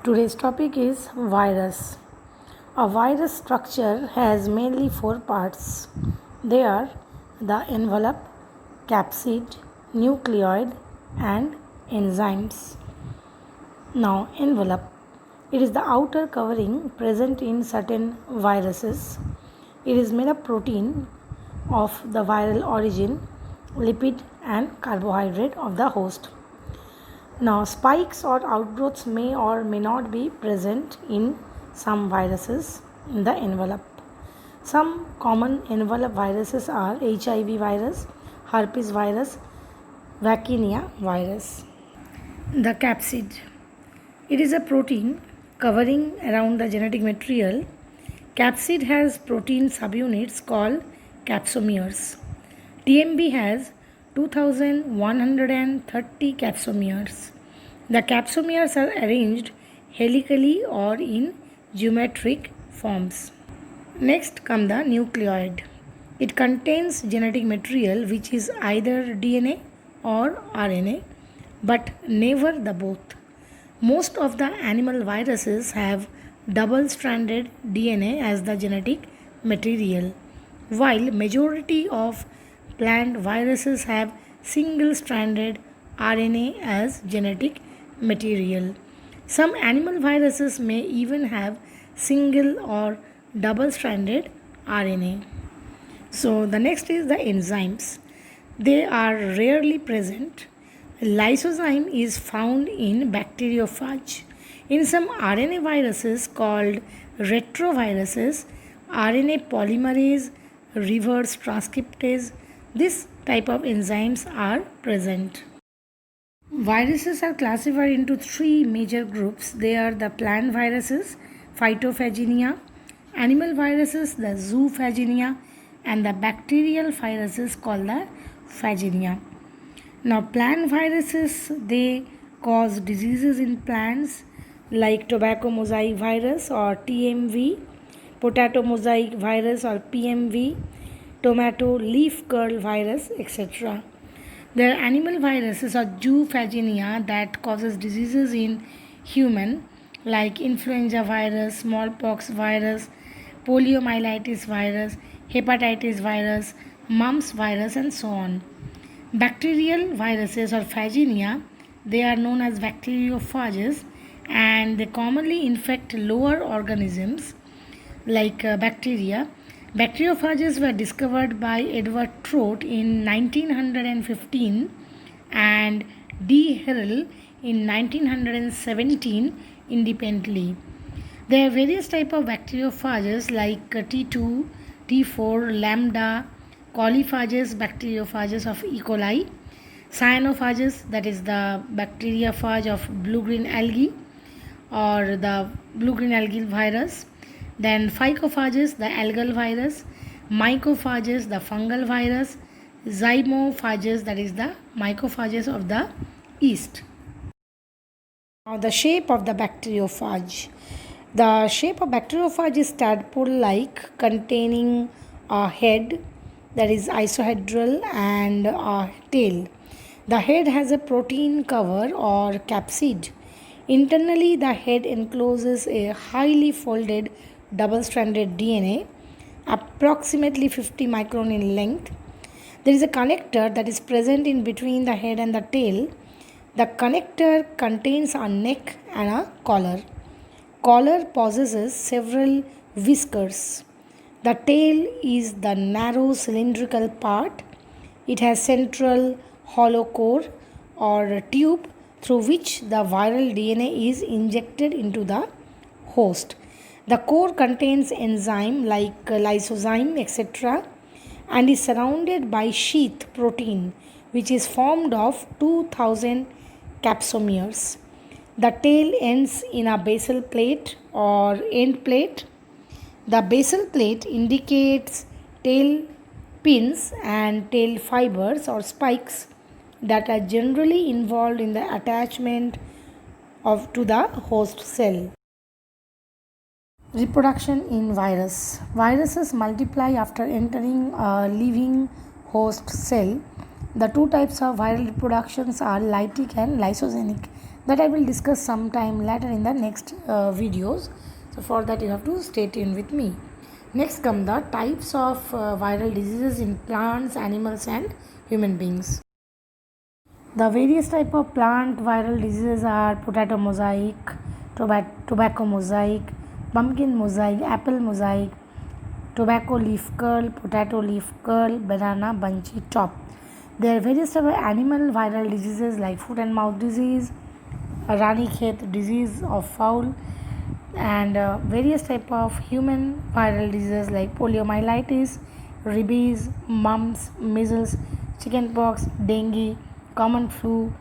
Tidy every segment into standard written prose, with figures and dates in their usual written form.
Today's topic is virus. A virus structure has mainly four parts. They are the envelope, capsid, nucleoid, and enzymes. Now, envelope. It is the outer covering present in certain viruses. It is made of protein of the viral origin, lipid, and carbohydrate of the host. Now, spikes or outgrowths may or may not be present in some viruses in the envelope. Some common envelope viruses are HIV virus, herpes virus, vaccinia virus. The capsid. It is a protein covering around the genetic material. Capsid has protein subunits called capsomeres. TMB has 2130 capsomeres. The capsomeres are arranged helically or in geometric forms. Next come the nucleoid. It contains genetic material which is either DNA or RNA, but never the both. Most of the animal viruses have double-stranded DNA as the genetic material, while majority of plant viruses have single-stranded RNA as genetic material. Some animal viruses may even have single or double-stranded RNA. So the next is the enzymes. They are rarely present. Lysozyme is found in bacteriophage. In some RNA viruses called retroviruses, RNA polymerase, reverse transcriptase, this type of enzymes are present. Viruses are classified into three major groups. They are the plant viruses, phytophaginia, animal viruses, the zoophagina, and the bacterial viruses called the phaginia. Now, plant viruses, they cause diseases in plants like tobacco mosaic virus or TMV, potato mosaic virus or PMV, tomato leaf curl virus, etc. There are animal viruses or zoophagina that causes diseases in human like influenza virus, smallpox virus, poliomyelitis virus, hepatitis virus, mumps virus, and so on. Bacterial viruses or phaginia, they are known as bacteriophages, and they commonly infect lower organisms like bacteria. Bacteriophages were discovered by Edward Trott in 1915 and D. Harrell in 1917 independently. There are various types of bacteriophages like T2, T4, lambda, coliphagous bacteriophages of E. coli, cyanophages, that is the bacteriophage of blue-green algae or the blue-green algae virus, then phycophages, the algal virus, mycophages, the fungal virus, zymophages, that is the mycophages of the yeast. Now the shape of the bacteriophage. The shape of bacteriophage is tadpole-like, containing a head that is isohedral and a tail. The head has a protein cover or capsid. Internally, the head encloses a highly folded double-stranded DNA, approximately 50 micron in length. There is a connector that is present in between the head and the tail. The connector contains a neck and a collar. Collar possesses several whiskers. The tail is the narrow cylindrical part. It has central hollow core or tube through which the viral DNA is injected into the host. The core contains enzyme like lysozyme, etc., and is surrounded by sheath protein which is formed of 2000 capsomeres. The tail ends in a basal plate or end plate. The basal plate indicates tail pins and tail fibers or spikes that are generally involved in the attachment to the host cell. Reproduction in virus. Viruses multiply after entering a living host cell. The two types of viral reproductions are lytic and lysogenic. that I will discuss sometime later in the next videos. So for that you have to stay tuned with me. Next come the types of viral diseases in plants, animals and human beings. The various type of plant viral diseases are potato mosaic, tobacco mosaic, pumpkin mosaic, apple mosaic, tobacco leaf curl, potato leaf curl, banana bunchy top. There are various type of animal viral diseases like foot and mouth disease, Ranikhet disease of fowl, and various type of human viral diseases like poliomyelitis, rabies, mumps, measles, chickenpox, dengue, common flu,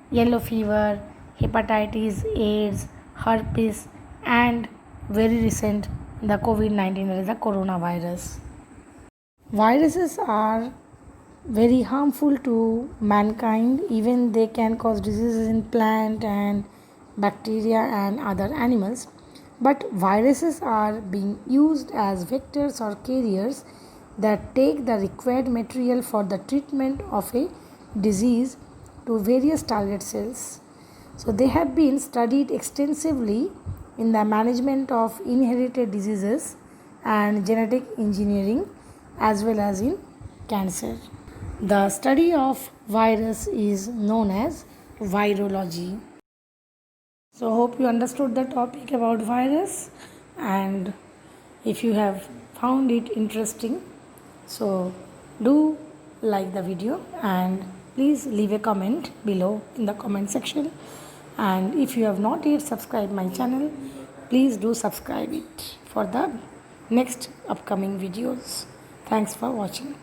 yellow fever, hepatitis, AIDS, herpes, and very recent the COVID-19, that is the coronavirus. Viruses are very harmful to mankind, even they can cause diseases in plant and bacteria and other animals, but viruses are being used as vectors or carriers that take the required material for the treatment of a disease to various target cells. So they have been studied extensively in the management of inherited diseases and genetic engineering as well as in cancer. The study of virus is known as virology. So hope you understood the topic about virus, and if you have found it interesting, so do like the video and please leave a comment below in the comment section, and if you have not yet subscribed my channel, please do subscribe it for the next upcoming videos. Thanks for watching.